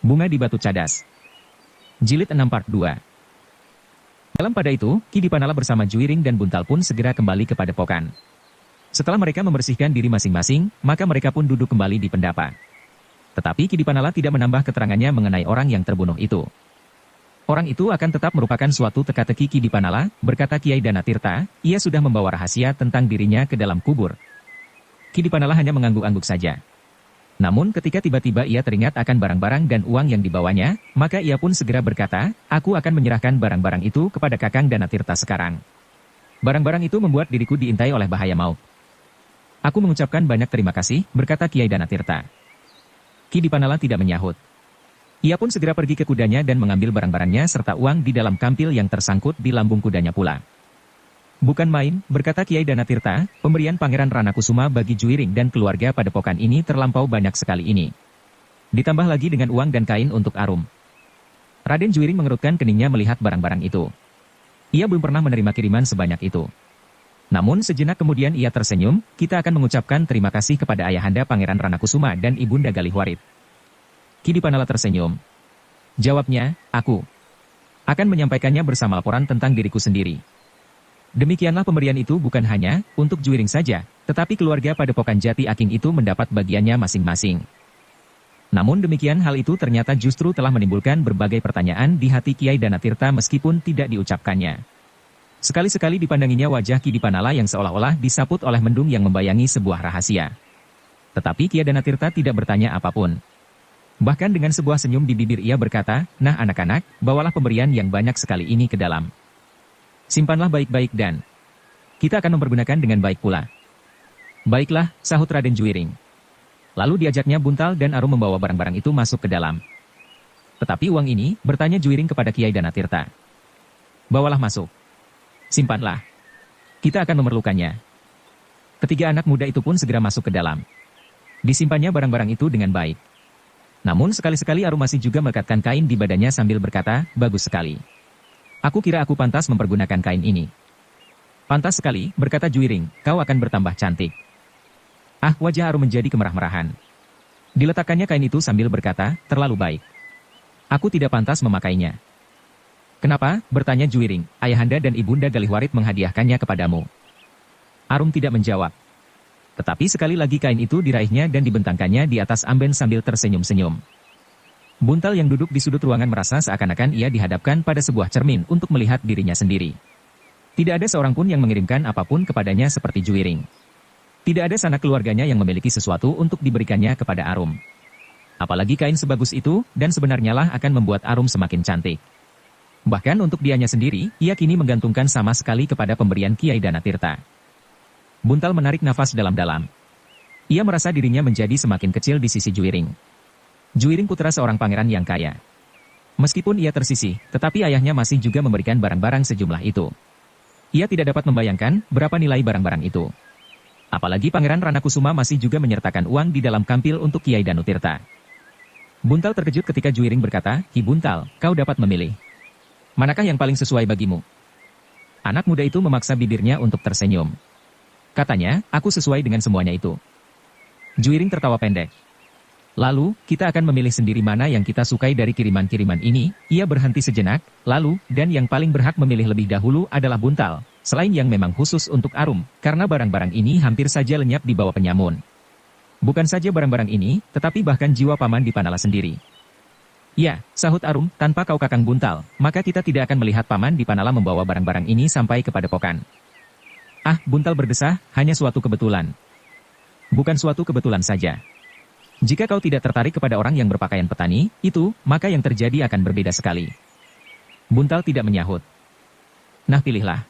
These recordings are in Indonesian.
Bunga di Batu Cadas. Jilid 6 Part 2. Dalam pada itu, Ki Dipanala bersama Juiring dan Buntal pun segera kembali ke Padepokan. Setelah mereka membersihkan diri masing-masing, maka mereka pun duduk kembali di pendapa. Tetapi Ki Dipanala tidak menambah keterangannya mengenai orang yang terbunuh itu. Orang itu akan tetap merupakan suatu teka-teki Ki Dipanala, berkata Kiai Danatirta, ia sudah membawa rahasia tentang dirinya ke dalam kubur. Ki Dipanala hanya mengangguk-angguk saja. Namun ketika tiba-tiba ia teringat akan barang-barang dan uang yang dibawanya, maka ia pun segera berkata, aku akan menyerahkan barang-barang itu kepada Kakang Danatirta sekarang. Barang-barang itu membuat diriku diintai oleh bahaya maut. Aku mengucapkan banyak terima kasih, berkata Kiai Danatirta. Ki Dipanala tidak menyahut. Ia pun segera pergi ke kudanya dan mengambil barang-barangnya serta uang di dalam kampil yang tersangkut di lambung kudanya pula. Bukan main, berkata Kiai Danatirta, pemberian Pangeran Ranakusuma bagi Juiring dan keluarga Padepokan ini terlampau banyak sekali ini. Ditambah lagi dengan uang dan kain untuk Arum. Raden Juiring mengerutkan keningnya melihat barang-barang itu. Ia belum pernah menerima kiriman sebanyak itu. Namun sejenak kemudian ia tersenyum, kita akan mengucapkan terima kasih kepada Ayahanda Pangeran Ranakusuma dan Ibunda Galihwarit. Ki Dipanala tersenyum. Jawabnya, aku akan menyampaikannya bersama laporan tentang diriku sendiri. Demikianlah pemberian itu bukan hanya untuk Juiring saja, tetapi keluarga Padepokan Jati Aking itu mendapat bagiannya masing-masing. Namun demikian hal itu ternyata justru telah menimbulkan berbagai pertanyaan di hati Kiai Danatirta meskipun tidak diucapkannya. Sekali-sekali dipandanginya wajah Ki Dipanala yang seolah-olah disaput oleh mendung yang membayangi sebuah rahasia. Tetapi Kiai Danatirta tidak bertanya apapun. Bahkan dengan sebuah senyum di bibir ia berkata, nah anak-anak, bawalah pemberian yang banyak sekali ini ke dalam. Simpanlah baik-baik dan kita akan mempergunakan dengan baik pula. Baiklah, sahut Raden Juiring. Lalu diajaknya Buntal dan Arum membawa barang-barang itu masuk ke dalam. Tetapi uang ini, bertanya Juiring kepada Kiai Danatirta. Bawalah masuk. Simpanlah. Kita akan memerlukannya. Ketiga anak muda itu pun segera masuk ke dalam. Disimpannya barang-barang itu dengan baik. Namun sekali-sekali Arum masih juga melekatkan kain di badannya sambil berkata, bagus sekali. Aku kira aku pantas mempergunakan kain ini. Pantas sekali, berkata Juiring, kau akan bertambah cantik. Ah, wajah Arum menjadi kemerah-merahan. Diletakkannya kain itu sambil berkata, terlalu baik. Aku tidak pantas memakainya. Kenapa? Bertanya Juiring, Ayahanda dan Ibunda Galihwarit menghadiahkannya kepadamu. Arum tidak menjawab. Tetapi sekali lagi kain itu diraihnya dan dibentangkannya di atas amben sambil tersenyum-senyum. Buntal yang duduk di sudut ruangan merasa seakan-akan ia dihadapkan pada sebuah cermin untuk melihat dirinya sendiri. Tidak ada seorang pun yang mengirimkan apapun kepadanya seperti Juiring. Tidak ada sanak keluarganya yang memiliki sesuatu untuk diberikannya kepada Arum. Apalagi kain sebagus itu, dan sebenarnya lah akan membuat Arum semakin cantik. Bahkan untuk dianya sendiri, ia kini menggantungkan sama sekali kepada pemberian Kiai Danatirta. Buntal menarik nafas dalam-dalam. Ia merasa dirinya menjadi semakin kecil di sisi Juiring. Juiring putra seorang pangeran yang kaya. Meskipun ia tersisih, tetapi ayahnya masih juga memberikan barang-barang sejumlah itu. Ia tidak dapat membayangkan berapa nilai barang-barang itu. Apalagi Pangeran Ranakusuma masih juga menyertakan uang di dalam kampil untuk Kiai Danatirta. Buntal terkejut ketika Juiring berkata, Ki Buntal, kau dapat memilih. Manakah yang paling sesuai bagimu? Anak muda itu memaksa bibirnya untuk tersenyum. Katanya, aku sesuai dengan semuanya itu. Juiring tertawa pendek. Lalu, kita akan memilih sendiri mana yang kita sukai dari kiriman-kiriman ini. Ia berhenti sejenak, lalu, dan yang paling berhak memilih lebih dahulu adalah Buntal, selain yang memang khusus untuk Arum, karena barang-barang ini hampir saja lenyap di bawah penyamun. Bukan saja barang-barang ini, tetapi bahkan jiwa Paman Dipanala sendiri. Ya, sahut Arum, tanpa kau Kakang Buntal, maka kita tidak akan melihat Paman Dipanala membawa barang-barang ini sampai ke Padepokan. Ah, Buntal berdesah, hanya suatu kebetulan. Bukan suatu kebetulan saja. Jika kau tidak tertarik kepada orang yang berpakaian petani, itu, maka yang terjadi akan berbeda sekali. Buntal tidak menyahut. Nah pilihlah.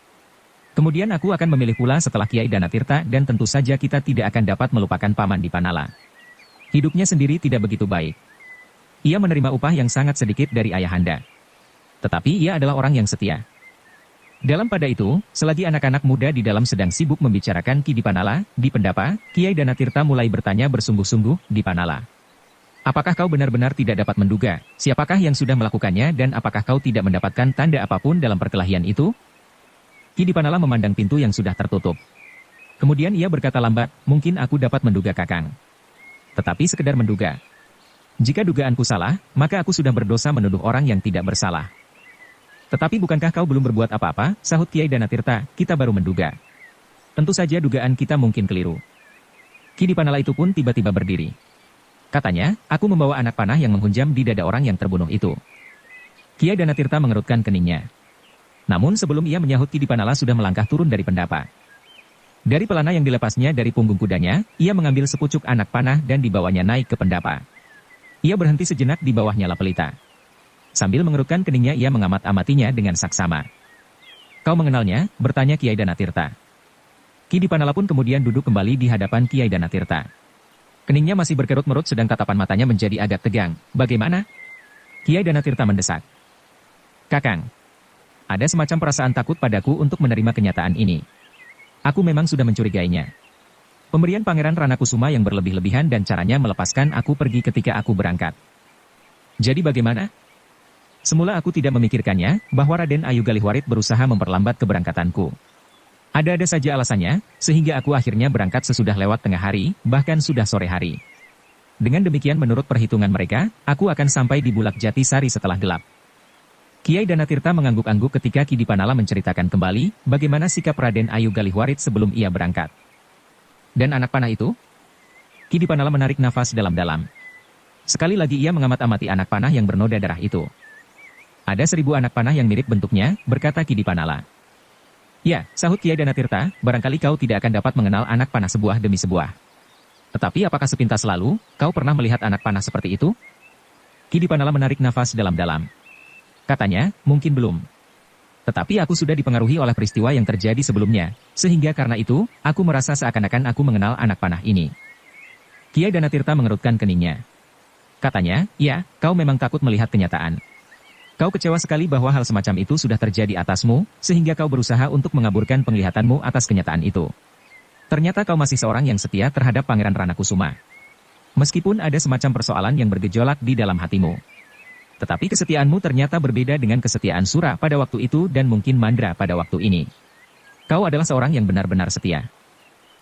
Kemudian aku akan memilih pula setelah Kiai Danatirta dan tentu saja kita tidak akan dapat melupakan Paman Dipanala. Hidupnya sendiri tidak begitu baik. Ia menerima upah yang sangat sedikit dari Ayahanda. Tetapi ia adalah orang yang setia. Dalam pada itu, selagi anak-anak muda di dalam sedang sibuk membicarakan Ki Dipanala, di pendapa, Kiai Danatirta mulai bertanya bersungguh-sungguh, Dipanala. Apakah kau benar-benar tidak dapat menduga, siapakah yang sudah melakukannya dan apakah kau tidak mendapatkan tanda apapun dalam perkelahian itu? Ki Dipanala memandang pintu yang sudah tertutup. Kemudian ia berkata lambat, mungkin aku dapat menduga Kakang. Tetapi sekedar menduga. Jika dugaanku salah, maka aku sudah berdosa menuduh orang yang tidak bersalah. Tetapi bukankah kau belum berbuat apa-apa, sahut Kiai Danatirta, kita baru menduga. Tentu saja dugaan kita mungkin keliru. Ki Dipanala itu pun tiba-tiba berdiri. Katanya, aku membawa anak panah yang menghunjam di dada orang yang terbunuh itu. Kiai Danatirta mengerutkan keningnya. Namun sebelum ia menyahut, Ki Dipanala sudah melangkah turun dari pendapa. Dari pelana yang dilepasnya dari punggung kudanya, ia mengambil sepucuk anak panah dan dibawanya naik ke pendapa. Ia berhenti sejenak di bawah nyala pelita. Sambil mengerutkan keningnya ia mengamat-amatinya dengan saksama. Kau mengenalnya? Bertanya Kiai Danatirta. Ki Dipanala pun kemudian duduk kembali di hadapan Kiai Danatirta. Keningnya masih berkerut-merut sedang tatapan matanya menjadi agak tegang. Bagaimana? Kiai Danatirta mendesak. Kakang, ada semacam perasaan takut padaku untuk menerima kenyataan ini. Aku memang sudah mencurigainya. Pemberian Pangeran Ranakusuma yang berlebih-lebihan dan caranya melepaskan aku pergi ketika aku berangkat. Jadi bagaimana? Semula aku tidak memikirkannya, bahwa Raden Ayu Galihwarit berusaha memperlambat keberangkatanku. Ada-ada saja alasannya, sehingga aku akhirnya berangkat sesudah lewat tengah hari, bahkan sudah sore hari. Dengan demikian menurut perhitungan mereka, aku akan sampai di Bulak Jati Sari setelah gelap. Kiai Danatirta mengangguk-angguk ketika Ki Dipanala menceritakan kembali, bagaimana sikap Raden Ayu Galihwarit sebelum ia berangkat. Dan anak panah itu? Ki Dipanala menarik nafas dalam-dalam. Sekali lagi ia mengamat-amati anak panah yang bernoda darah itu. Ada 1000 anak panah yang mirip bentuknya, berkata Ki Dipanala. Ya, sahut Kiai Danatirta, barangkali kau tidak akan dapat mengenal anak panah sebuah demi sebuah. Tetapi apakah sepintas lalu, kau pernah melihat anak panah seperti itu? Ki Dipanala menarik nafas dalam-dalam. Katanya, mungkin belum. Tetapi aku sudah dipengaruhi oleh peristiwa yang terjadi sebelumnya, sehingga karena itu, aku merasa seakan-akan aku mengenal anak panah ini. Kiai Danatirta mengerutkan keningnya. Katanya, ya, kau memang takut melihat kenyataan. Kau kecewa sekali bahwa hal semacam itu sudah terjadi atasmu, sehingga kau berusaha untuk mengaburkan penglihatanmu atas kenyataan itu. Ternyata kau masih seorang yang setia terhadap Pangeran Ranakusuma. Meskipun ada semacam persoalan yang bergejolak di dalam hatimu. Tetapi kesetiaanmu ternyata berbeda dengan kesetiaan Sura pada waktu itu dan mungkin Mandra pada waktu ini. Kau adalah seorang yang benar-benar setia.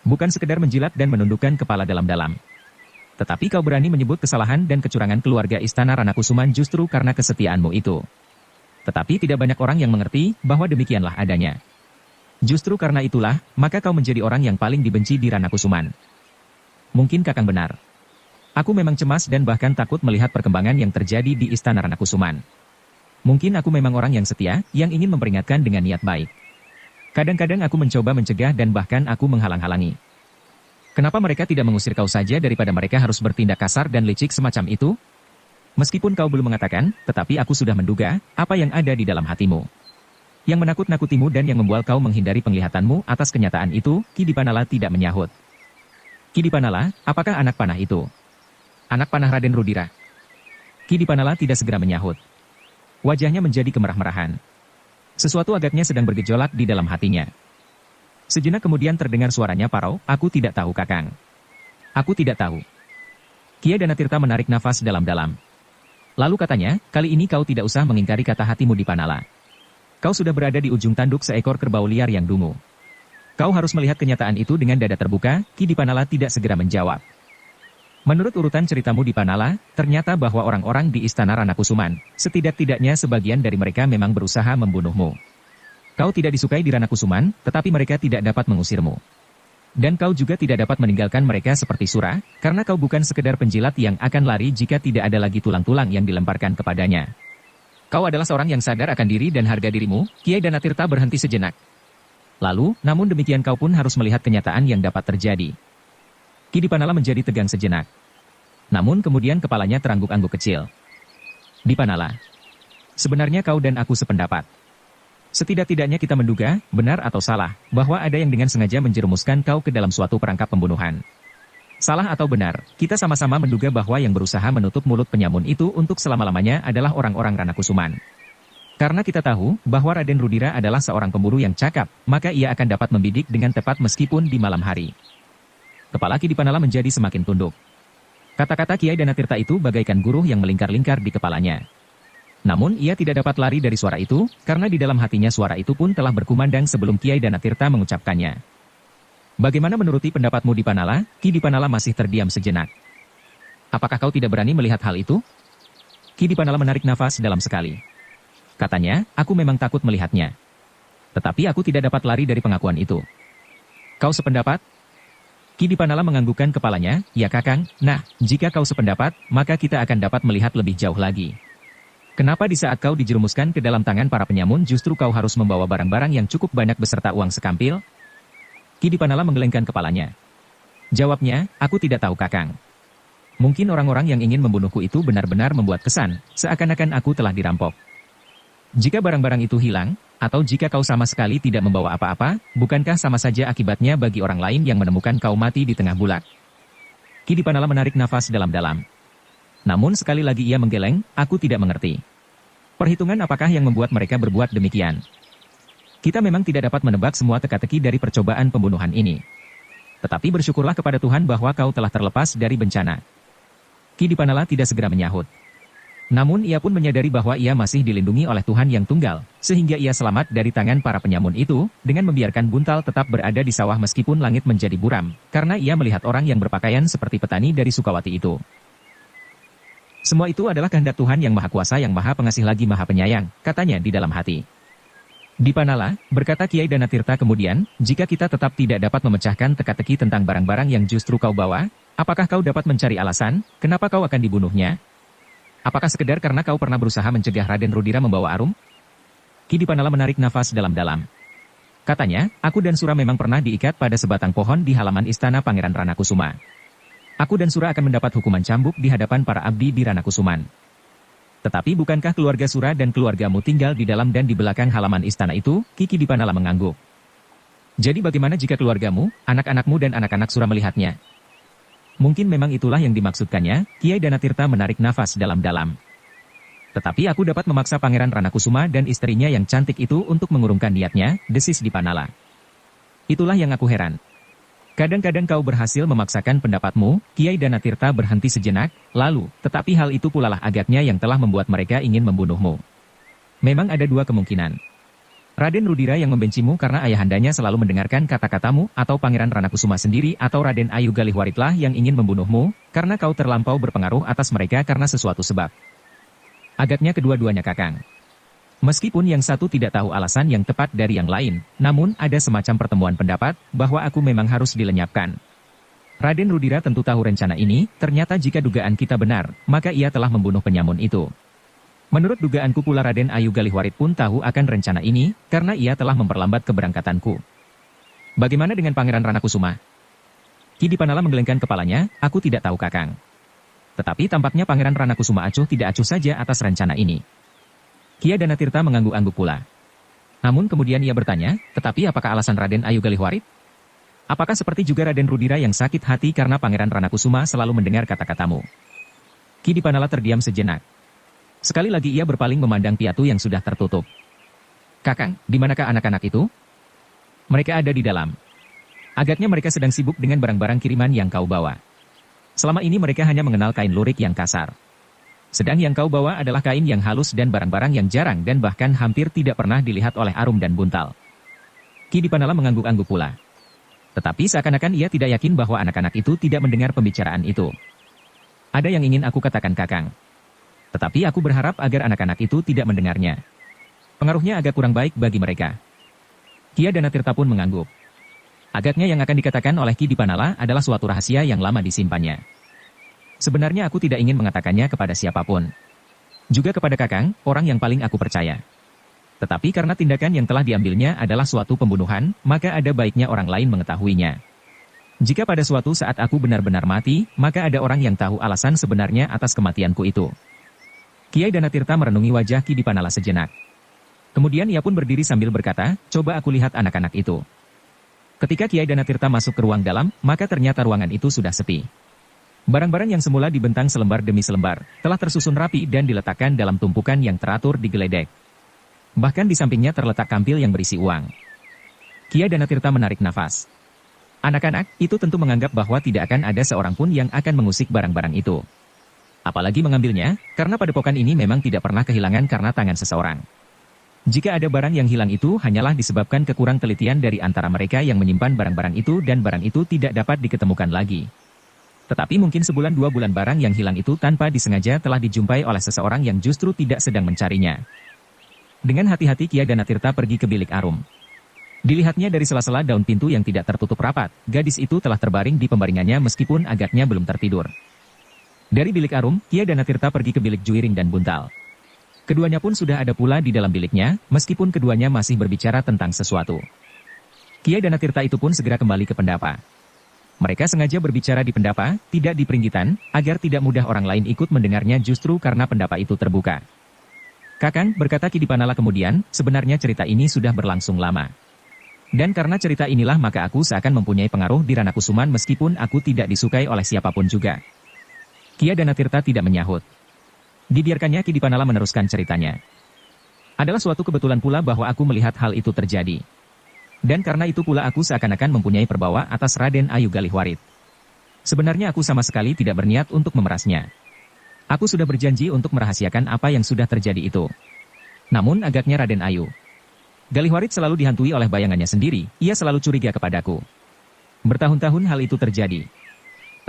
Bukan sekedar menjilat dan menundukkan kepala dalam-dalam. Tetapi kau berani menyebut kesalahan dan kecurangan keluarga Istana Ranakusuman justru karena kesetiaanmu itu. Tetapi tidak banyak orang yang mengerti bahwa demikianlah adanya. Justru karena itulah, maka kau menjadi orang yang paling dibenci di Ranakusuman. Mungkin Kakang benar. Aku memang cemas dan bahkan takut melihat perkembangan yang terjadi di Istana Ranakusuman. Mungkin aku memang orang yang setia, yang ingin memperingatkan dengan niat baik. Kadang-kadang aku mencoba mencegah dan bahkan aku menghalang-halangi. Kenapa mereka tidak mengusir kau saja daripada mereka harus bertindak kasar dan licik semacam itu? Meskipun kau belum mengatakan, tetapi aku sudah menduga, apa yang ada di dalam hatimu. Yang menakut-nakutimu dan yang membuat kau menghindari penglihatanmu atas kenyataan itu, Ki Dipanala tidak menyahut. Ki Dipanala, apakah anak panah itu? Anak panah Raden Rudira. Ki Dipanala tidak segera menyahut. Wajahnya menjadi kemerah-merahan. Sesuatu agaknya sedang bergejolak di dalam hatinya. Sejenak kemudian terdengar suaranya parau, aku tidak tahu Kakang. Aku tidak tahu. Kiai Danatirta menarik nafas dalam-dalam. Lalu katanya, kali ini kau tidak usah mengingkari kata hatimu Dipanala. Kau sudah berada di ujung tanduk seekor kerbau liar yang dungu. Kau harus melihat kenyataan itu dengan dada terbuka, Ki Dipanala tidak segera menjawab. Menurut urutan ceritamu Dipanala, ternyata bahwa orang-orang di Istana Ranakusuman, setidak-tidaknya sebagian dari mereka memang berusaha membunuhmu. Kau tidak disukai di Ranakusuman, tetapi mereka tidak dapat mengusirmu. Dan kau juga tidak dapat meninggalkan mereka seperti Sura, karena kau bukan sekedar penjilat yang akan lari jika tidak ada lagi tulang-tulang yang dilemparkan kepadanya. Kau adalah seorang yang sadar akan diri dan harga dirimu, Kiai Danatirta berhenti sejenak. Lalu, namun demikian kau pun harus melihat kenyataan yang dapat terjadi. Ki Dipanala menjadi tegang sejenak. Namun kemudian kepalanya terangguk-angguk kecil. Dipanala, sebenarnya kau dan aku sependapat. Setidak-tidaknya kita menduga, benar atau salah, bahwa ada yang dengan sengaja menjerumuskan kau ke dalam suatu perangkap pembunuhan. Salah atau benar, kita sama-sama menduga bahwa yang berusaha menutup mulut penyamun itu untuk selama-lamanya adalah orang-orang Ranakusuman. Karena kita tahu bahwa Raden Rudira adalah seorang pemburu yang cakap, maka ia akan dapat membidik dengan tepat meskipun di malam hari. Kepala Ki Dipanala menjadi semakin tunduk. Kata-kata Kiai Danatirta itu bagaikan guruh yang melingkar-lingkar di kepalanya. Namun ia tidak dapat lari dari suara itu, karena di dalam hatinya suara itu pun telah berkumandang sebelum Kiai Danatirta mengucapkannya. Bagaimana menuruti pendapatmu Dipanala? Ki Dipanala masih terdiam sejenak. Apakah kau tidak berani melihat hal itu? Ki Dipanala menarik nafas dalam sekali. Katanya, aku memang takut melihatnya. Tetapi aku tidak dapat lari dari pengakuan itu. Kau sependapat? Ki Dipanala menganggukkan kepalanya, ya Kakang, nah, jika kau sependapat, maka kita akan dapat melihat lebih jauh lagi. Kenapa di saat kau dijerumuskan ke dalam tangan para penyamun justru kau harus membawa barang-barang yang cukup banyak beserta uang sekampil? Ki Dipanala menggelengkan kepalanya. Jawabnya, aku tidak tahu Kakang. Mungkin orang-orang yang ingin membunuhku itu benar-benar membuat kesan, seakan-akan aku telah dirampok. Jika barang-barang itu hilang, atau jika kau sama sekali tidak membawa apa-apa, bukankah sama saja akibatnya bagi orang lain yang menemukan kau mati di tengah bulak? Ki Dipanala menarik nafas dalam-dalam. Namun sekali lagi ia menggeleng, aku tidak mengerti. Perhitungan apakah yang membuat mereka berbuat demikian? Kita memang tidak dapat menebak semua teka-teki dari percobaan pembunuhan ini. Tetapi bersyukurlah kepada Tuhan bahwa kau telah terlepas dari bencana. Ki Dipanala tidak segera menyahut. Namun ia pun menyadari bahwa ia masih dilindungi oleh Tuhan yang tunggal, sehingga ia selamat dari tangan para penyamun itu, dengan membiarkan buntal tetap berada di sawah meskipun langit menjadi buram, karena ia melihat orang yang berpakaian seperti petani dari Sukawati itu. Semua itu adalah kehendak Tuhan yang Maha Kuasa yang Maha Pengasih lagi Maha Penyayang, katanya di dalam hati. Dipanala, berkata Kiai Danatirta kemudian, jika kita tetap tidak dapat memecahkan teka-teki tentang barang-barang yang justru kau bawa, apakah kau dapat mencari alasan, kenapa kau akan dibunuhnya? Apakah sekedar karena kau pernah berusaha mencegah Raden Rudira membawa Arum? Ki Dipanala menarik nafas dalam-dalam. Katanya, aku dan Sura memang pernah diikat pada sebatang pohon di halaman istana Pangeran Ranakusuma. Aku dan Sura akan mendapat hukuman cambuk di hadapan para abdi di Ranakusuman. Tetapi bukankah keluarga Sura dan keluargamu tinggal di dalam dan di belakang halaman istana itu? Ki Dipanala mengangguk. Jadi bagaimana jika keluargamu, anak-anakmu dan anak-anak Sura melihatnya? Mungkin memang itulah yang dimaksudkannya, Kiai Danatirta menarik nafas dalam-dalam. Tetapi aku dapat memaksa Pangeran Ranakusuma dan istrinya yang cantik itu untuk mengurungkan niatnya, desis Dipanala. Itulah yang aku heran. Kadang-kadang kau berhasil memaksakan pendapatmu, Kiai Danatirta berhenti sejenak, lalu, tetapi hal itu pula lah agaknya yang telah membuat mereka ingin membunuhmu. Memang ada dua kemungkinan. Raden Rudira yang membencimu karena ayahandanya selalu mendengarkan kata-katamu, atau Pangeran Ranakusuma sendiri atau Raden Ayu Galihwaritlah yang ingin membunuhmu, karena kau terlampau berpengaruh atas mereka karena sesuatu sebab. Agaknya kedua-duanya Kakang. Meskipun yang satu tidak tahu alasan yang tepat dari yang lain, namun ada semacam pertemuan pendapat, bahwa aku memang harus dilenyapkan. Raden Rudira tentu tahu rencana ini, ternyata jika dugaan kita benar, maka ia telah membunuh penyamun itu. Menurut dugaanku pula Raden Ayu Galihwarit pun tahu akan rencana ini, karena ia telah memperlambat keberangkatanku. Bagaimana dengan Pangeran Ranakusuma? Ki Dipanala menggelengkan kepalanya, aku tidak tahu Kakang. Tetapi tampaknya Pangeran Ranakusuma acuh tidak acuh saja atas rencana ini. Kiai Danatirta mengangguk-angguk pula. Namun kemudian ia bertanya, tetapi apakah alasan Raden Ayu Galihwarit? Apakah seperti juga Raden Rudira yang sakit hati karena Pangeran Ranakusuma selalu mendengar kata-katamu? Ki Dipanala terdiam sejenak. Sekali lagi ia berpaling memandang piatu yang sudah tertutup. Kakang, di manakah anak-anak itu? Mereka ada di dalam. Agaknya mereka sedang sibuk dengan barang-barang kiriman yang kau bawa. Selama ini mereka hanya mengenal kain lurik yang kasar. Sedang yang kau bawa adalah kain yang halus dan barang-barang yang jarang dan bahkan hampir tidak pernah dilihat oleh Arum dan Buntal. Ki Dipanala mengangguk-angguk pula. Tetapi seakan-akan ia tidak yakin bahwa anak-anak itu tidak mendengar pembicaraan itu. Ada yang ingin aku katakan Kakang. Tetapi aku berharap agar anak-anak itu tidak mendengarnya. Pengaruhnya agak kurang baik bagi mereka. Kiai Danatirta pun mengangguk. Agaknya yang akan dikatakan oleh Ki Dipanala adalah suatu rahasia yang lama disimpannya. Sebenarnya aku tidak ingin mengatakannya kepada siapapun. Juga kepada Kakang, orang yang paling aku percaya. Tetapi karena tindakan yang telah diambilnya adalah suatu pembunuhan, maka ada baiknya orang lain mengetahuinya. Jika pada suatu saat aku benar-benar mati, maka ada orang yang tahu alasan sebenarnya atas kematianku itu. Kiai Danatirta merenungi wajah Ki Dipanala sejenak. Kemudian ia pun berdiri sambil berkata, coba aku lihat anak-anak itu. Ketika Kiai Danatirta masuk ke ruang dalam, maka ternyata ruangan itu sudah sepi. Barang-barang yang semula dibentang selembar demi selembar, telah tersusun rapi dan diletakkan dalam tumpukan yang teratur di geledek. Bahkan di sampingnya terletak kampil yang berisi uang. Kiai Danatirta menarik nafas. Anak-anak itu tentu menganggap bahwa tidak akan ada seorang pun yang akan mengusik barang-barang itu. Apalagi mengambilnya, karena padepokan ini memang tidak pernah kehilangan karena tangan seseorang. Jika ada barang yang hilang itu hanyalah disebabkan kekurang telitian dari antara mereka yang menyimpan barang-barang itu dan barang itu tidak dapat diketemukan lagi. Tetapi mungkin sebulan 2 bulan barang yang hilang itu tanpa disengaja telah dijumpai oleh seseorang yang justru tidak sedang mencarinya. Dengan hati-hati Kia Danatirta pergi ke bilik Arum. Dilihatnya dari sela-sela daun pintu yang tidak tertutup rapat, gadis itu telah terbaring di pembaringannya meskipun agaknya belum tertidur. Dari bilik Arum, Kia Danatirta pergi ke bilik Juiring dan Buntal. Keduanya pun sudah ada pula di dalam biliknya, meskipun keduanya masih berbicara tentang sesuatu. Kia Danatirta itu pun segera kembali ke pendapa. Mereka sengaja berbicara di pendapa, tidak di peringgitan, agar tidak mudah orang lain ikut mendengarnya justru karena pendapa itu terbuka. Kakang, berkata Ki Dipanala kemudian, sebenarnya cerita ini sudah berlangsung lama. Dan karena cerita inilah maka aku seakan mempunyai pengaruh di Ranakusuman meskipun aku tidak disukai oleh siapapun juga. Kia Danatirta tidak menyahut. Dibiarkannya Ki Dipanala meneruskan ceritanya. Adalah suatu kebetulan pula bahwa aku melihat hal itu terjadi. Dan karena itu pula aku seakan-akan mempunyai perbawa atas Raden Ayu Galihwarit. Sebenarnya aku sama sekali tidak berniat untuk memerasnya. Aku sudah berjanji untuk merahasiakan apa yang sudah terjadi itu. Namun agaknya Raden Ayu Galihwarit selalu dihantui oleh bayangannya sendiri, ia selalu curiga kepadaku. Bertahun-tahun hal itu terjadi.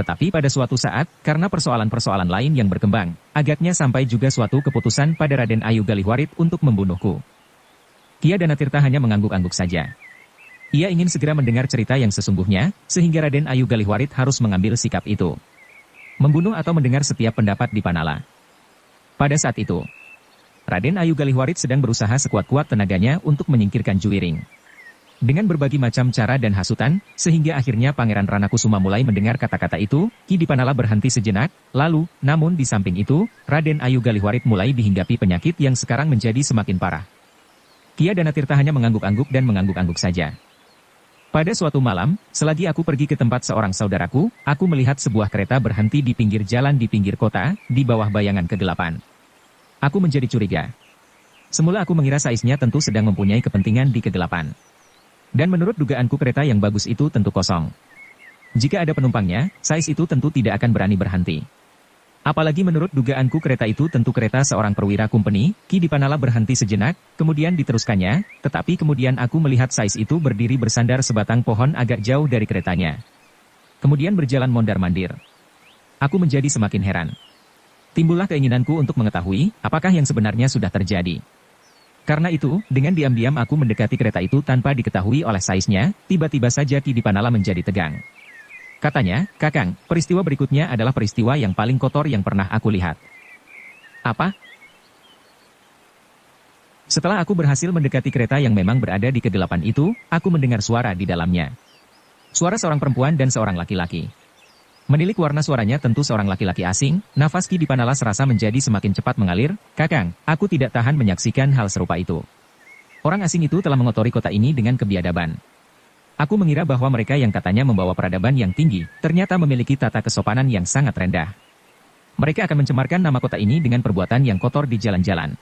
Tetapi pada suatu saat, karena persoalan-persoalan lain yang berkembang, agaknya sampai juga suatu keputusan pada Raden Ayu Galihwarit untuk membunuhku. Kia Danatirta hanya mengangguk-angguk saja. Ia ingin segera mendengar cerita yang sesungguhnya, sehingga Raden Ayu Galihwarit harus mengambil sikap itu. Membunuh atau mendengar setiap pendapat Dipanala. Pada saat itu, Raden Ayu Galihwarit sedang berusaha sekuat-kuat tenaganya untuk menyingkirkan Juiring. Dengan berbagai macam cara dan hasutan, sehingga akhirnya Pangeran Ranakusuma mulai mendengar kata-kata itu, Ki Dipanala berhenti sejenak, lalu, namun di samping itu, Raden Ayu Galihwarit mulai dihinggapi penyakit yang sekarang menjadi semakin parah. Kia Danatirta hanya mengangguk-angguk dan mengangguk-angguk saja. Pada suatu malam, selagi aku pergi ke tempat seorang saudaraku, aku melihat sebuah kereta berhenti di pinggir jalan di pinggir kota, di bawah bayangan kegelapan. Aku menjadi curiga. Semula aku mengira saiznya tentu sedang mempunyai kepentingan di kegelapan. Dan menurut dugaanku kereta yang bagus itu tentu kosong. Jika ada penumpangnya, sais itu tentu tidak akan berani berhenti. Apalagi menurut dugaanku kereta itu tentu kereta seorang perwira kumpeni, Ki Dipanala berhenti sejenak, kemudian diteruskannya, tetapi kemudian aku melihat sais itu berdiri bersandar sebatang pohon agak jauh dari keretanya. Kemudian berjalan mondar-mandir. Aku menjadi semakin heran. Timbullah keinginanku untuk mengetahui, apakah yang sebenarnya sudah terjadi. Karena itu, dengan diam-diam aku mendekati kereta itu tanpa diketahui oleh saisnya, tiba-tiba saja Ki Dipanala menjadi tegang. Katanya, Kakang, peristiwa berikutnya adalah peristiwa yang paling kotor yang pernah aku lihat. Apa? Setelah aku berhasil mendekati kereta yang memang berada di kegelapan itu, aku mendengar suara di dalamnya. Suara seorang perempuan dan seorang laki-laki. Menilik warna suaranya tentu seorang laki-laki asing, nafas Ki Dipanala serasa menjadi semakin cepat mengalir. Kakang, aku tidak tahan menyaksikan hal serupa itu. Orang asing itu telah mengotori kota ini dengan kebiadaban. Aku mengira bahwa mereka yang katanya membawa peradaban yang tinggi, ternyata memiliki tata kesopanan yang sangat rendah. Mereka akan mencemarkan nama kota ini dengan perbuatan yang kotor di jalan-jalan.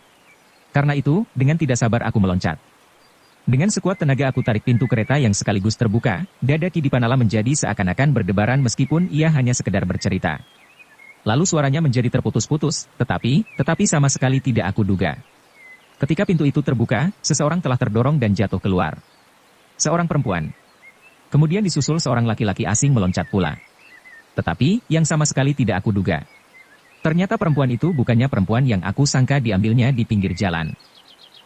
Karena itu, dengan tidak sabar aku meloncat. Dengan sekuat tenaga aku tarik pintu kereta yang sekaligus terbuka, dada Ki Dipanala menjadi seakan-akan berdebaran meskipun ia hanya sekedar bercerita. Lalu suaranya menjadi terputus-putus, tetapi sama sekali tidak aku duga. Ketika pintu itu terbuka, seseorang telah terdorong dan jatuh keluar. Seorang perempuan. Kemudian disusul seorang laki-laki asing meloncat pula. Tetapi, yang sama sekali tidak aku duga. Ternyata perempuan itu bukannya perempuan yang aku sangka diambilnya di pinggir jalan.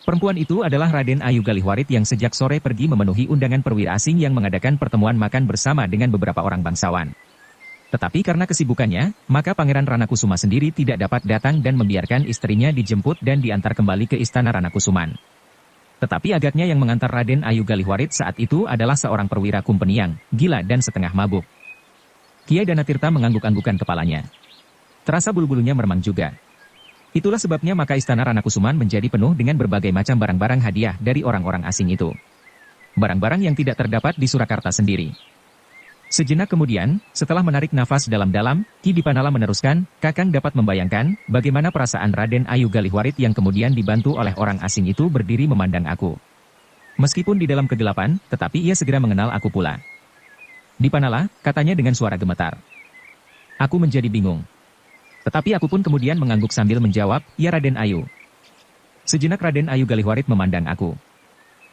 Perempuan itu adalah Raden Ayu Galihwarit yang sejak sore pergi memenuhi undangan perwira asing yang mengadakan pertemuan makan bersama dengan beberapa orang bangsawan. Tetapi karena kesibukannya, maka Pangeran Ranakusuma sendiri tidak dapat datang dan membiarkan istrinya dijemput dan diantar kembali ke istana Ranakusuman. Tetapi agaknya yang mengantar Raden Ayu Galihwarit saat itu adalah seorang perwira kumpeni yang gila dan setengah mabuk. Kia Danatirta mengangguk-anggukan kepalanya. Terasa bulu-bulunya meremang juga. Itulah sebabnya maka istana Ranakusuman menjadi penuh dengan berbagai macam barang-barang hadiah dari orang-orang asing itu. Barang-barang yang tidak terdapat di Surakarta sendiri. Sejenak kemudian, setelah menarik nafas dalam-dalam, Ki Dipanala meneruskan, Kakang dapat membayangkan bagaimana perasaan Raden Ayu Galihwarit yang kemudian dibantu oleh orang asing itu berdiri memandang aku. Meskipun di dalam kegelapan, tetapi ia segera mengenal aku pula. Dipanala, katanya dengan suara gemetar. Aku menjadi bingung. Tetapi aku pun kemudian mengangguk sambil menjawab, ya Raden Ayu. Sejenak Raden Ayu Galihwarit memandang aku.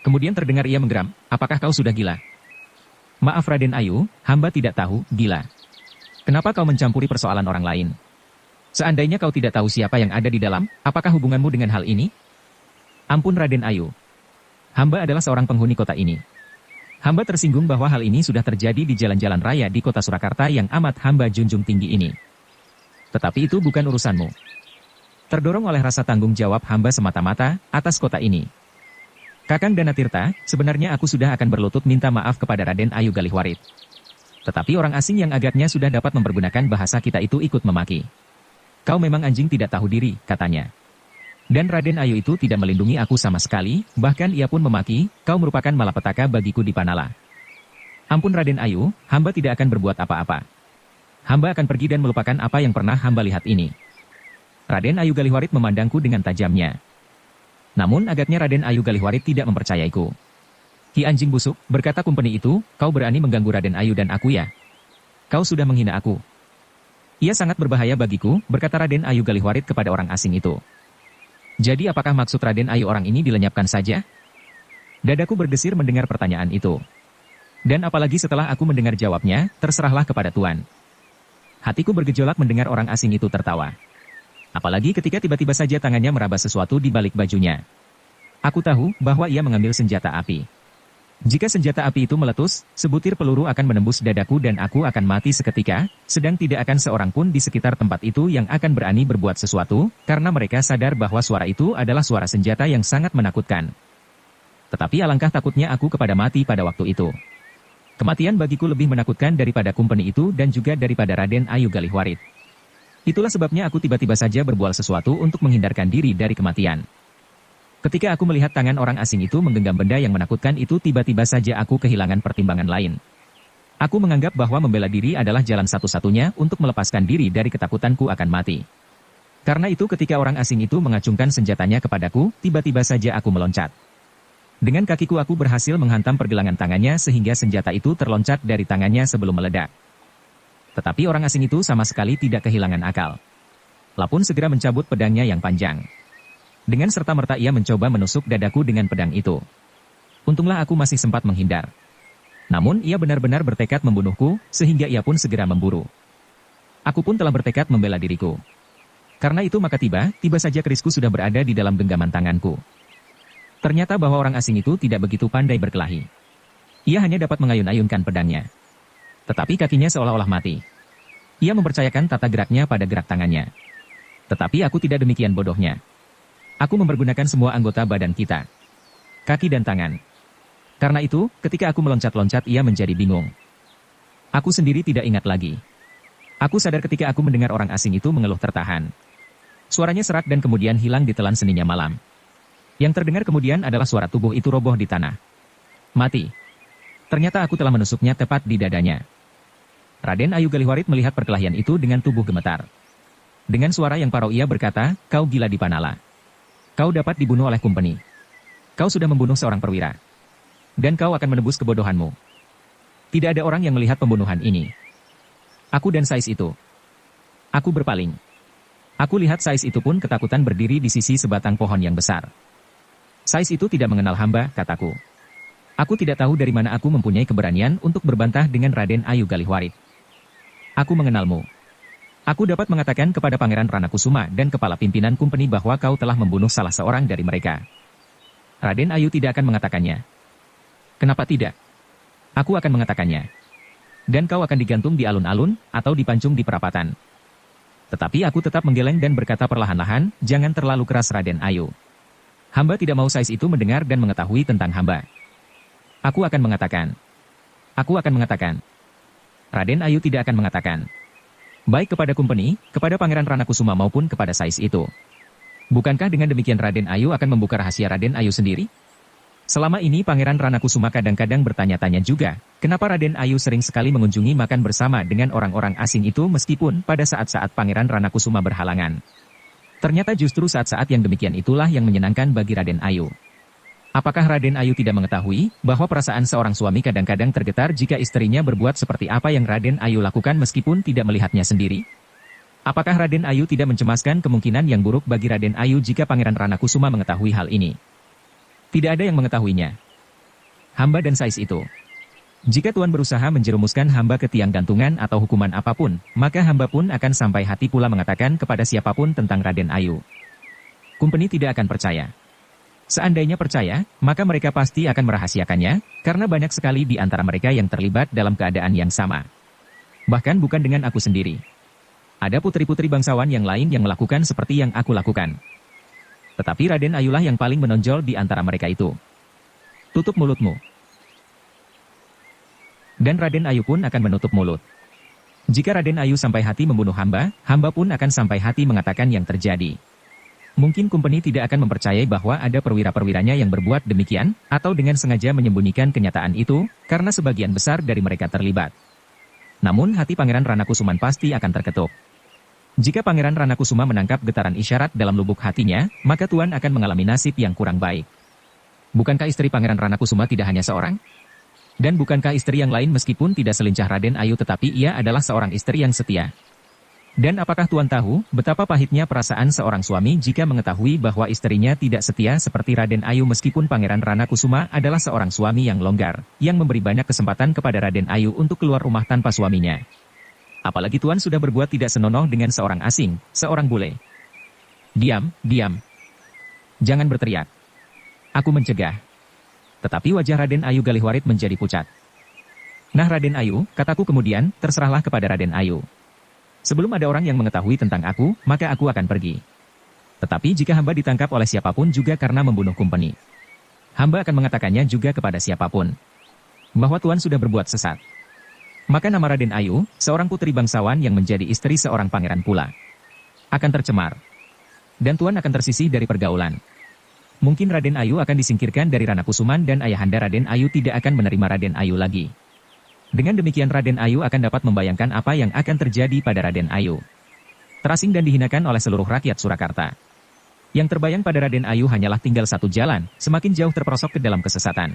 Kemudian terdengar ia menggeram, apakah kau sudah gila? Maaf Raden Ayu, hamba tidak tahu, gila. Kenapa kau mencampuri persoalan orang lain? Seandainya kau tidak tahu siapa yang ada di dalam, apakah hubunganmu dengan hal ini? Ampun Raden Ayu. Hamba adalah seorang penghuni kota ini. Hamba tersinggung bahwa hal ini sudah terjadi di jalan-jalan raya di kota Surakarta yang amat hamba junjung tinggi ini. Tetapi itu bukan urusanmu. Terdorong oleh rasa tanggung jawab hamba semata-mata atas kota ini. Kakang Danatirta, sebenarnya aku sudah akan berlutut minta maaf kepada Raden Ayu Galihwarit. Tetapi orang asing yang agaknya sudah dapat mempergunakan bahasa kita itu ikut memaki. Kau memang anjing tidak tahu diri, katanya. Dan Raden Ayu itu tidak melindungi aku sama sekali, bahkan ia pun memaki, kau merupakan malapetaka bagiku di Panala. Ampun Raden Ayu, hamba tidak akan berbuat apa-apa. Hamba akan pergi dan melupakan apa yang pernah hamba lihat ini. Raden Ayu Galihwarit memandangku dengan tajamnya. Namun agaknya Raden Ayu Galihwarit tidak mempercayaiku. Ki anjing busuk, berkata kumpeni itu, kau berani mengganggu Raden Ayu dan aku ya? Kau sudah menghina aku. Ia sangat berbahaya bagiku, berkata Raden Ayu Galihwarit kepada orang asing itu. Jadi apakah maksud Raden Ayu orang ini dilenyapkan saja? Dadaku berdesir mendengar pertanyaan itu. Dan apalagi setelah aku mendengar jawabnya, terserahlah kepada Tuan. Hatiku bergejolak mendengar orang asing itu tertawa. Apalagi ketika tiba-tiba saja tangannya meraba sesuatu di balik bajunya. Aku tahu bahwa ia mengambil senjata api. Jika senjata api itu meletus, sebutir peluru akan menembus dadaku dan aku akan mati seketika, sedang tidak akan seorang pun di sekitar tempat itu yang akan berani berbuat sesuatu, karena mereka sadar bahwa suara itu adalah suara senjata yang sangat menakutkan. Tetapi alangkah takutnya aku kepada mati pada waktu itu. Kematian bagiku lebih menakutkan daripada kumpeni itu dan juga daripada Raden Ayu Galihwarit. Itulah sebabnya aku tiba-tiba saja berbual sesuatu untuk menghindarkan diri dari kematian. Ketika aku melihat tangan orang asing itu menggenggam benda yang menakutkan itu, tiba-tiba saja aku kehilangan pertimbangan lain. Aku menganggap bahwa membela diri adalah jalan satu-satunya untuk melepaskan diri dari ketakutanku akan mati. Karena itu ketika orang asing itu mengacungkan senjatanya kepadaku, tiba-tiba saja aku meloncat. Dengan kakiku aku berhasil menghantam pergelangan tangannya sehingga senjata itu terloncat dari tangannya sebelum meledak. Tetapi orang asing itu sama sekali tidak kehilangan akal. Lapun segera mencabut pedangnya yang panjang. Dengan serta-merta ia mencoba menusuk dadaku dengan pedang itu. Untunglah aku masih sempat menghindar. Namun ia benar-benar bertekad membunuhku, sehingga ia pun segera memburu. Aku pun telah bertekad membela diriku. Karena itu maka tiba saja kerisku sudah berada di dalam genggaman tanganku. Ternyata bahwa orang asing itu tidak begitu pandai berkelahi. Ia hanya dapat mengayun-ayunkan pedangnya. Tetapi kakinya seolah-olah mati. Ia mempercayakan tata geraknya pada gerak tangannya. Tetapi aku tidak demikian bodohnya. Aku mempergunakan semua anggota badan kita. Kaki dan tangan. Karena itu, ketika aku meloncat-loncat ia menjadi bingung. Aku sendiri tidak ingat lagi. Aku sadar ketika aku mendengar orang asing itu mengeluh tertahan. Suaranya serak dan kemudian hilang ditelan seninya malam. Yang terdengar kemudian adalah suara tubuh itu roboh di tanah. Mati. Ternyata aku telah menusuknya tepat di dadanya. Raden Ayu Galihwarit melihat perkelahian itu dengan tubuh gemetar. Dengan suara yang parau ia berkata, kau gila di Panala. Kau dapat dibunuh oleh kumpeni. Kau sudah membunuh seorang perwira. Dan kau akan menebus kebodohanmu. Tidak ada orang yang melihat pembunuhan ini. Aku dan Sais itu. Aku berpaling. Aku lihat Sais itu pun ketakutan berdiri di sisi sebatang pohon yang besar. Sais itu tidak mengenal hamba, kataku. Aku tidak tahu dari mana aku mempunyai keberanian untuk berbantah dengan Raden Ayu Galihwarit. Aku mengenalmu. Aku dapat mengatakan kepada Pangeran Ranakusuma dan kepala pimpinan kumpeni bahwa kau telah membunuh salah seorang dari mereka. Raden Ayu tidak akan mengatakannya. Kenapa tidak? Aku akan mengatakannya. Dan kau akan digantung di alun-alun atau dipancung di perapatan. Tetapi aku tetap menggeleng dan berkata perlahan-lahan, jangan terlalu keras Raden Ayu. Hamba tidak mau Sais itu mendengar dan mengetahui tentang hamba. Aku akan mengatakan. Aku akan mengatakan. Raden Ayu tidak akan mengatakan. Baik kepada kumpeni, kepada Pangeran Ranakusuma maupun kepada Sais itu. Bukankah dengan demikian Raden Ayu akan membuka rahasia Raden Ayu sendiri? Selama ini Pangeran Ranakusuma kadang-kadang bertanya-tanya juga, kenapa Raden Ayu sering sekali mengunjungi makan bersama dengan orang-orang asing itu meskipun pada saat-saat Pangeran Ranakusuma berhalangan. Ternyata justru saat-saat yang demikian itulah yang menyenangkan bagi Raden Ayu. Apakah Raden Ayu tidak mengetahui bahwa perasaan seorang suami kadang-kadang tergetar jika istrinya berbuat seperti apa yang Raden Ayu lakukan meskipun tidak melihatnya sendiri? Apakah Raden Ayu tidak mencemaskan kemungkinan yang buruk bagi Raden Ayu jika Pangeran Ranakusuma mengetahui hal ini? Tidak ada yang mengetahuinya. Hamba dan Sais itu. Jika Tuan berusaha menjerumuskan hamba ke tiang gantungan atau hukuman apapun, maka hamba pun akan sampai hati pula mengatakan kepada siapapun tentang Raden Ayu. Kumpeni tidak akan percaya. Seandainya percaya, maka mereka pasti akan merahasiakannya, karena banyak sekali di antara mereka yang terlibat dalam keadaan yang sama. Bahkan bukan dengan aku sendiri. Ada putri-putri bangsawan yang lain yang melakukan seperti yang aku lakukan. Tetapi Raden Ayulah yang paling menonjol di antara mereka itu. Tutup mulutmu. Dan Raden Ayu pun akan menutup mulut. Jika Raden Ayu sampai hati membunuh hamba, hamba pun akan sampai hati mengatakan yang terjadi. Mungkin Kumpeni tidak akan mempercayai bahwa ada perwira-perwiranya yang berbuat demikian, atau dengan sengaja menyembunyikan kenyataan itu, karena sebagian besar dari mereka terlibat. Namun hati Pangeran Ranakusuman pasti akan terketuk. Jika Pangeran Ranakusuma menangkap getaran isyarat dalam lubuk hatinya, maka Tuan akan mengalami nasib yang kurang baik. Bukankah istri Pangeran Ranakusuma tidak hanya seorang? Dan bukankah istri yang lain meskipun tidak selincah Raden Ayu tetapi ia adalah seorang istri yang setia? Dan apakah Tuan tahu betapa pahitnya perasaan seorang suami jika mengetahui bahwa istrinya tidak setia seperti Raden Ayu meskipun Pangeran Ranakusuma adalah seorang suami yang longgar, yang memberi banyak kesempatan kepada Raden Ayu untuk keluar rumah tanpa suaminya. Apalagi Tuan sudah berbuat tidak senonoh dengan seorang asing, seorang bule. Diam, diam. Jangan berteriak. Aku mencegah. Tetapi wajah Raden Ayu Galihwarit menjadi pucat. Nah Raden Ayu, kataku kemudian, terserahlah kepada Raden Ayu. Sebelum ada orang yang mengetahui tentang aku, maka aku akan pergi. Tetapi jika hamba ditangkap oleh siapapun juga karena membunuh Kumpeni, hamba akan mengatakannya juga kepada siapapun. Bahwa Tuan sudah berbuat sesat. Maka nama Raden Ayu, seorang putri bangsawan yang menjadi istri seorang pangeran pula, akan tercemar. Dan Tuan akan tersisih dari pergaulan. Mungkin Raden Ayu akan disingkirkan dari Ranakusuman dan ayahanda Raden Ayu tidak akan menerima Raden Ayu lagi. Dengan demikian Raden Ayu akan dapat membayangkan apa yang akan terjadi pada Raden Ayu. Terasing dan dihinakan oleh seluruh rakyat Surakarta. Yang terbayang pada Raden Ayu hanyalah tinggal satu jalan, semakin jauh terperosok ke dalam kesesatan.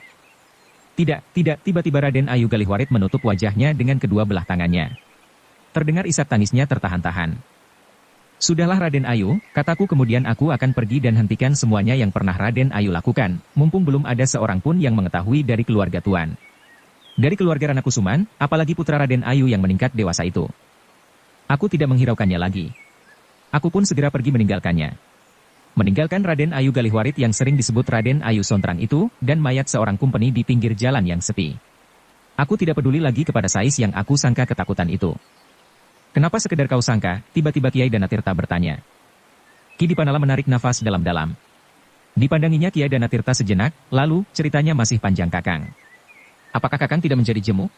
Tidak, tiba-tiba Raden Ayu Galihwarit menutup wajahnya dengan kedua belah tangannya. Terdengar isak tangisnya tertahan-tahan. Sudahlah Raden Ayu, kataku kemudian aku akan pergi dan hentikan semuanya yang pernah Raden Ayu lakukan, mumpung belum ada seorang pun yang mengetahui dari keluarga Tuan. Dari keluarga Ranakusuman, apalagi putra Raden Ayu yang meningkat dewasa itu. Aku tidak menghiraukannya lagi. Aku pun segera pergi meninggalkannya. Meninggalkan Raden Ayu Galihwarit yang sering disebut Raden Ayu Sontrang itu, dan mayat seorang Kumpeni di pinggir jalan yang sepi. Aku tidak peduli lagi kepada Sais yang aku sangka ketakutan itu. Kenapa sekedar kau sangka? Tiba-tiba Kiai Danatirta bertanya. Ki Dipanala menarik nafas dalam-dalam. Dipandanginya Kiai Danatirta sejenak, lalu ceritanya masih panjang Kakang. Apakah Kakang tidak menjadi jemu?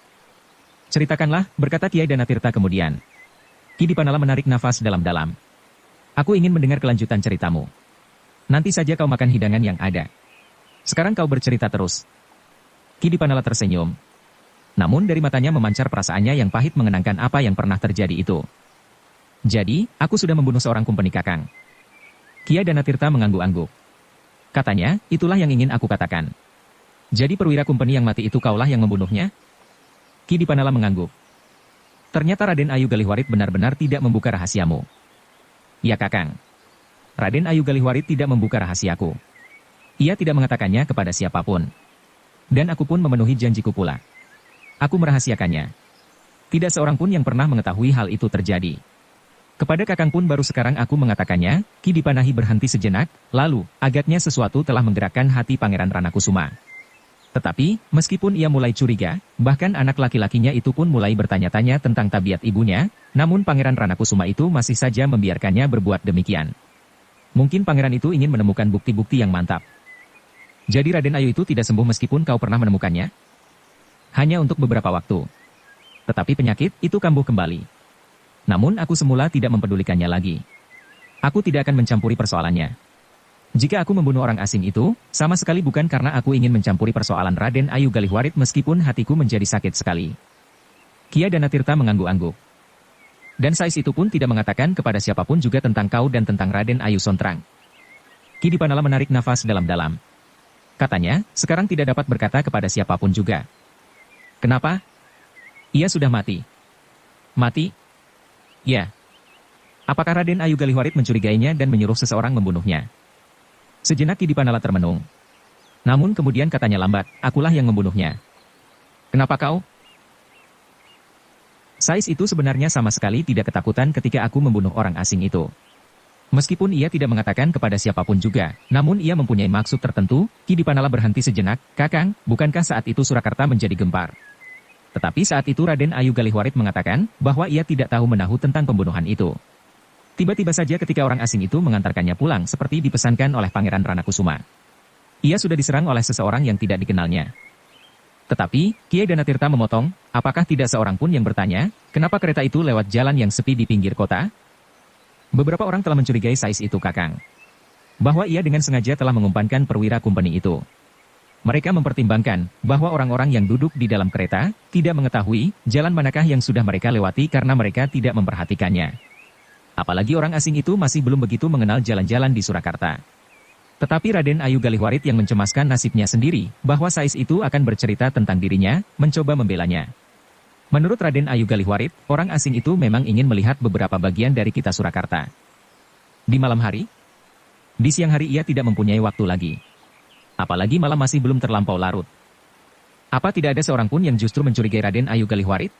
Ceritakanlah, berkata Kiai Danatirta kemudian. Ki Dipanala menarik nafas dalam-dalam. Aku ingin mendengar kelanjutan ceritamu. Nanti saja kau makan hidangan yang ada. Sekarang kau bercerita terus. Ki Dipanala tersenyum. Namun dari matanya memancar perasaannya yang pahit mengenangkan apa yang pernah terjadi itu. Jadi, aku sudah membunuh seorang Kumpeni Kakang. Kiai Danatirta mengangguk-angguk. Katanya, itulah yang ingin aku katakan. Jadi perwira Kumpeni yang mati itu kaulah yang membunuhnya? Ki Dipanala mengangguk. Ternyata Raden Ayu Galihwarit benar-benar tidak membuka rahasiamu. Ya Kakang. Raden Ayu Galihwarit tidak membuka rahasiaku. Ia tidak mengatakannya kepada siapapun. Dan aku pun memenuhi janjiku pula. Aku merahasiakannya. Tidak seorang pun yang pernah mengetahui hal itu terjadi. Kepada Kakang pun baru sekarang aku mengatakannya. Ki Dipanahi berhenti sejenak, lalu, agaknya sesuatu telah menggerakkan hati Pangeran Ranakusuma. Tetapi, meskipun ia mulai curiga, bahkan anak laki-lakinya itu pun mulai bertanya-tanya tentang tabiat ibunya, namun Pangeran Ranakusuma itu masih saja membiarkannya berbuat demikian. Mungkin pangeran itu ingin menemukan bukti-bukti yang mantap. Jadi Raden Ayu itu tidak sembuh meskipun kau pernah menemukannya? Hanya untuk beberapa waktu. Tetapi penyakit itu kambuh kembali. Namun aku semula tidak mempedulikannya lagi. Aku tidak akan mencampuri persoalannya. Jika aku membunuh orang asing itu, sama sekali bukan karena aku ingin mencampuri persoalan Raden Ayu Galihwarit meskipun hatiku menjadi sakit sekali. Kiai Danatirta mengangguk-angguk. Dan Sais itu pun tidak mengatakan kepada siapapun juga tentang kau dan tentang Raden Ayu Sontrang. Ki Dipanala menarik nafas dalam-dalam. Katanya, sekarang tidak dapat berkata kepada siapapun juga. Kenapa? Ia sudah mati. Mati? Ya. Apakah Raden Ayu Galihwarit mencurigainya dan menyuruh seseorang membunuhnya? Sejenak Ki Dipanala termenung. Namun kemudian katanya lambat, akulah yang membunuhnya. Kenapa kau? Sais itu sebenarnya sama sekali tidak ketakutan ketika aku membunuh orang asing itu. Meskipun ia tidak mengatakan kepada siapapun juga, namun ia mempunyai maksud tertentu. Ki Dipanala berhenti sejenak. Kakang, bukankah saat itu Surakarta menjadi gempar? Tetapi saat itu Raden Ayu Galihwarit mengatakan bahwa ia tidak tahu menahu tentang pembunuhan itu. Tiba-tiba saja ketika orang asing itu mengantarkannya pulang seperti dipesankan oleh Pangeran Ranakusuma. Ia sudah diserang oleh seseorang yang tidak dikenalnya. Tetapi, Kiai Danatirta memotong, apakah tidak seorang pun yang bertanya, kenapa kereta itu lewat jalan yang sepi di pinggir kota? Beberapa orang telah mencurigai Sais itu Kakang. Bahwa ia dengan sengaja telah mengumpankan perwira company itu. Mereka mempertimbangkan bahwa orang-orang yang duduk di dalam kereta tidak mengetahui jalan manakah yang sudah mereka lewati karena mereka tidak memperhatikannya. Apalagi orang asing itu masih belum begitu mengenal jalan-jalan di Surakarta. Tetapi Raden Ayu Galihwarit yang mencemaskan nasibnya sendiri, bahwa Sais itu akan bercerita tentang dirinya, mencoba membelanya. Menurut Raden Ayu Galihwarit, orang asing itu memang ingin melihat beberapa bagian dari kita Surakarta. Di malam hari? Di siang hari ia tidak mempunyai waktu lagi. Apalagi malam masih belum terlampau larut. Apa tidak ada seorang pun yang justru mencurigai Raden Ayu Galihwarit?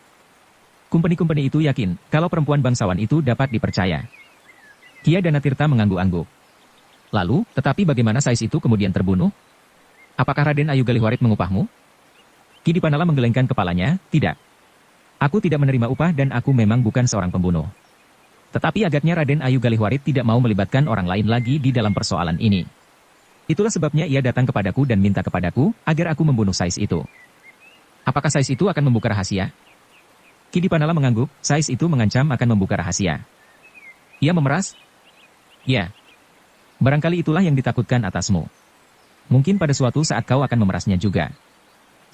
Kumpeni-kumpeni itu yakin, kalau perempuan bangsawan itu dapat dipercaya. Kiai Danatirta mengangguk-angguk. Lalu, tetapi bagaimana Sais itu kemudian terbunuh? Apakah Raden Ayu Galihwarit mengupahmu? Ki Dipanala menggelengkan kepalanya, tidak. Aku tidak menerima upah dan aku memang bukan seorang pembunuh. Tetapi agaknya Raden Ayu Galihwarit tidak mau melibatkan orang lain lagi di dalam persoalan ini. Itulah sebabnya ia datang kepadaku dan minta kepadaku, agar aku membunuh Sais itu. Apakah Sais itu akan membuka rahasia? Ki Dipanala mengangguk, Sais itu mengancam akan membuka rahasia. Ia memeras? Ya. Barangkali itulah yang ditakutkan atasmu. Mungkin pada suatu saat kau akan memerasnya juga.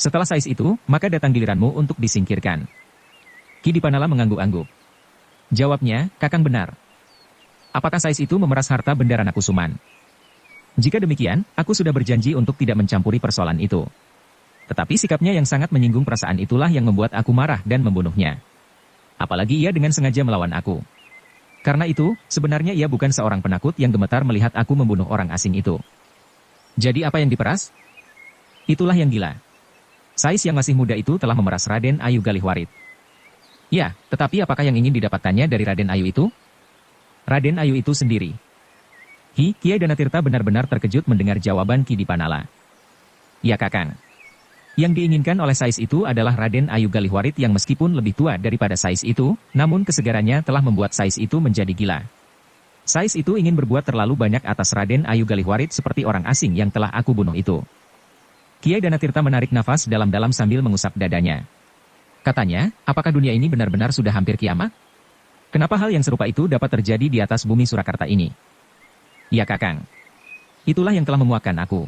Setelah Sais itu, maka datang giliranmu untuk disingkirkan. Ki Dipanala mengangguk-angguk. Jawabnya, Kakang benar. Apakah Sais itu memeras harta benda Ranakusuman? Jika demikian, aku sudah berjanji untuk tidak mencampuri persoalan itu. Tetapi sikapnya yang sangat menyinggung perasaan itulah yang membuat aku marah dan membunuhnya. Apalagi ia dengan sengaja melawan aku. Karena itu, sebenarnya ia bukan seorang penakut yang gemetar melihat aku membunuh orang asing itu. Jadi apa yang diperas? Itulah yang gila. Sais yang masih muda itu telah memeras Raden Ayu Galihwarit. Ya, tetapi apakah yang ingin didapatkannya dari Raden Ayu itu? Raden Ayu itu sendiri. Kiai Danatirta benar-benar terkejut mendengar jawaban Ki Dipanala. Ya Kakang. Yang diinginkan oleh Sais itu adalah Raden Ayu Galihwarit yang meskipun lebih tua daripada Sais itu, namun kesegarannya telah membuat Sais itu menjadi gila. Sais itu ingin berbuat terlalu banyak atas Raden Ayu Galihwarit seperti orang asing yang telah aku bunuh itu. Kiai Danatirta menarik nafas dalam-dalam sambil mengusap dadanya. Katanya, apakah dunia ini benar-benar sudah hampir kiamat? Kenapa hal yang serupa itu dapat terjadi di atas bumi Surakarta ini? Ya Kakang. Itulah yang telah memuakkan aku.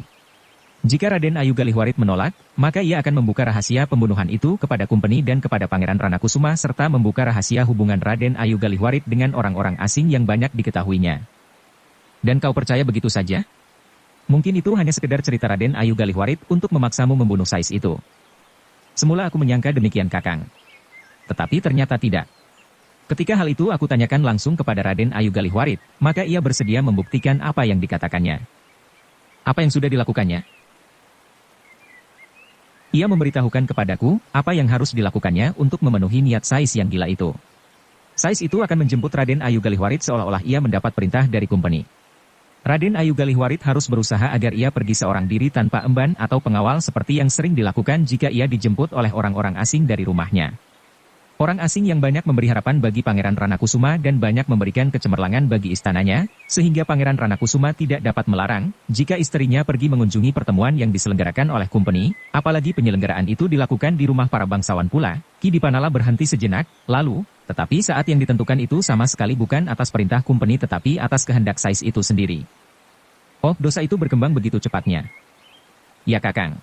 Jika Raden Ayu Galihwarit menolak, maka ia akan membuka rahasia pembunuhan itu kepada Kumpeni dan kepada Pangeran Ranakusuma serta membuka rahasia hubungan Raden Ayu Galihwarit dengan orang-orang asing yang banyak diketahuinya. Dan kau percaya begitu saja? Mungkin itu hanya sekedar cerita Raden Ayu Galihwarit untuk memaksamu membunuh Sais itu. Semula aku menyangka demikian Kakang. Tetapi ternyata tidak. Ketika hal itu aku tanyakan langsung kepada Raden Ayu Galihwarit, maka ia bersedia membuktikan apa yang dikatakannya. Apa yang sudah dilakukannya? Ia memberitahukan kepadaku apa yang harus dilakukannya untuk memenuhi niat Sais yang gila itu. Sais itu akan menjemput Raden Ayu Galihwarit seolah-olah ia mendapat perintah dari Kumpeni. Raden Ayu Galihwarit harus berusaha agar ia pergi seorang diri tanpa emban atau pengawal seperti yang sering dilakukan jika ia dijemput oleh orang-orang asing dari rumahnya. Orang asing yang banyak memberi harapan bagi Pangeran Ranakusuma dan banyak memberikan kecemerlangan bagi istananya, sehingga Pangeran Ranakusuma tidak dapat melarang, jika istrinya pergi mengunjungi pertemuan yang diselenggarakan oleh Kumpeni, apalagi penyelenggaraan itu dilakukan di rumah para bangsawan pula. Ki Dipanala berhenti sejenak, lalu, tetapi saat yang ditentukan itu sama sekali bukan atas perintah Kumpeni tetapi atas kehendak Sais itu sendiri. Oh, dosa itu berkembang begitu cepatnya. Ya Kakang.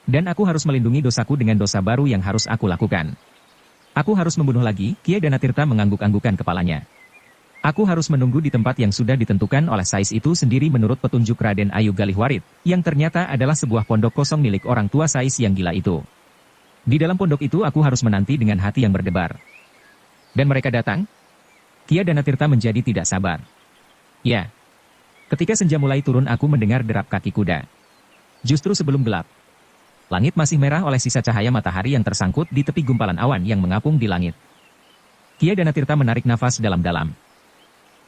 Dan aku harus melindungi dosaku dengan dosa baru yang harus aku lakukan. Aku harus membunuh lagi, Kiai Danatirta mengangguk-anggukkan kepalanya. Aku harus menunggu di tempat yang sudah ditentukan oleh Sais itu sendiri menurut petunjuk Raden Ayu Galihwarit, yang ternyata adalah sebuah pondok kosong milik orang tua Sais yang gila itu. Di dalam pondok itu aku harus menanti dengan hati yang berdebar. Dan mereka datang? Kiai Danatirta menjadi tidak sabar. Ya. Ketika senja mulai turun aku mendengar derap kaki kuda. Justru sebelum gelap. Langit masih merah oleh sisa cahaya matahari yang tersangkut di tepi gumpalan awan yang mengapung di langit. Kiai Danatirta menarik nafas dalam-dalam.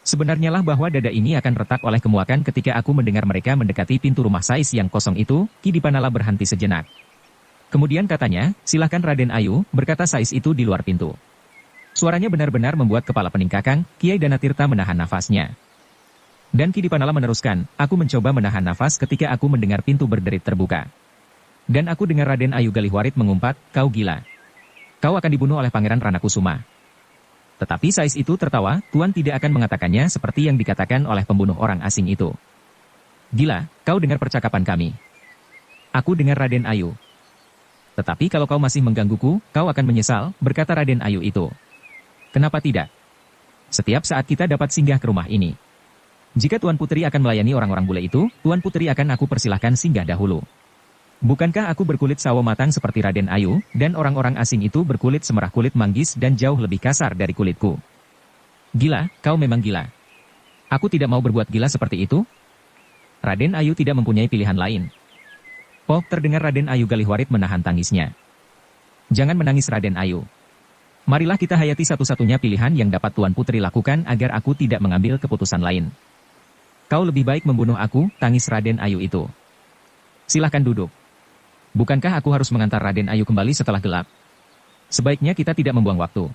Sebenarnya lah bahwa dada ini akan retak oleh kemuakan ketika aku mendengar mereka mendekati pintu rumah Sais yang kosong itu. Ki Dipanala berhenti sejenak. Kemudian katanya, "Silahkan Raden Ayu," berkata Sais itu di luar pintu. Suaranya benar-benar membuat kepala pening Kakang. Kiai Danatirta menahan nafasnya. Dan Ki Dipanala meneruskan, "Aku mencoba menahan nafas ketika aku mendengar pintu berderit terbuka. Dan aku dengar Raden Ayu Galihwarit mengumpat, 'Kau gila. Kau akan dibunuh oleh Pangeran Ranakusuma.' Tetapi Sais itu tertawa, Tuan tidak akan mengatakannya seperti yang dikatakan oleh pembunuh orang asing itu. Gila, kau dengar percakapan kami. Aku dengar Raden Ayu. Tetapi kalau kau masih menggangguku, kau akan menyesal, berkata Raden Ayu itu. Kenapa tidak? Setiap saat kita dapat singgah ke rumah ini. Jika Tuan Putri akan melayani orang-orang bule itu, Tuan Putri akan aku persilahkan singgah dahulu. Bukankah aku berkulit sawo matang seperti Raden Ayu, dan orang-orang asing itu berkulit semerah kulit manggis dan jauh lebih kasar dari kulitku? Gila, kau memang gila. Aku tidak mau berbuat gila seperti itu. Raden Ayu tidak mempunyai pilihan lain. Oh, terdengar Raden Ayu Galihwarit menahan tangisnya. Jangan menangis Raden Ayu. Marilah kita hayati satu-satunya pilihan yang dapat Tuan Putri lakukan agar aku tidak mengambil keputusan lain. Kau lebih baik membunuh aku, tangis Raden Ayu itu. Silahkan duduk. Bukankah aku harus mengantar Raden Ayu kembali setelah gelap? Sebaiknya kita tidak membuang waktu.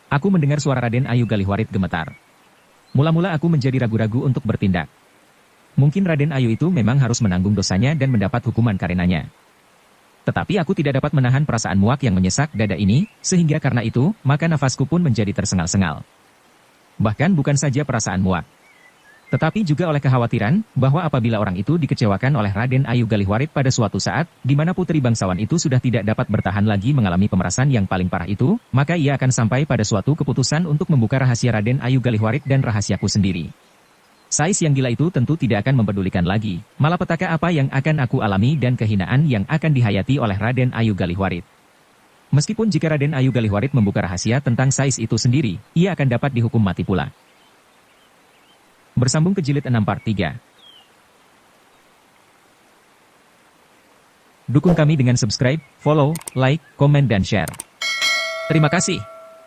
Aku mendengar suara Raden Ayu Galihwarit gemetar. Mula-mula aku menjadi ragu-ragu untuk bertindak. Mungkin Raden Ayu itu memang harus menanggung dosanya dan mendapat hukuman karenanya. Tetapi aku tidak dapat menahan perasaan muak yang menyesak dada ini, sehingga karena itu, maka nafasku pun menjadi tersengal-sengal. Bahkan bukan saja perasaan muak, tetapi juga oleh kekhawatiran, bahwa apabila orang itu dikecewakan oleh Raden Ayu Galihwarit pada suatu saat, di mana putri bangsawan itu sudah tidak dapat bertahan lagi mengalami pemerasan yang paling parah itu, maka ia akan sampai pada suatu keputusan untuk membuka rahasia Raden Ayu Galihwarit dan rahasiaku sendiri. Sais yang gila itu tentu tidak akan mempedulikan lagi, malapetaka apa yang akan aku alami dan kehinaan yang akan dihayati oleh Raden Ayu Galihwarit. Meskipun jika Raden Ayu Galihwarit membuka rahasia tentang Sais itu sendiri, ia akan dapat dihukum mati pula. Bersambung ke jilid 6 part 3. Dukung kami dengan subscribe, follow, like, komen dan share. Terima kasih.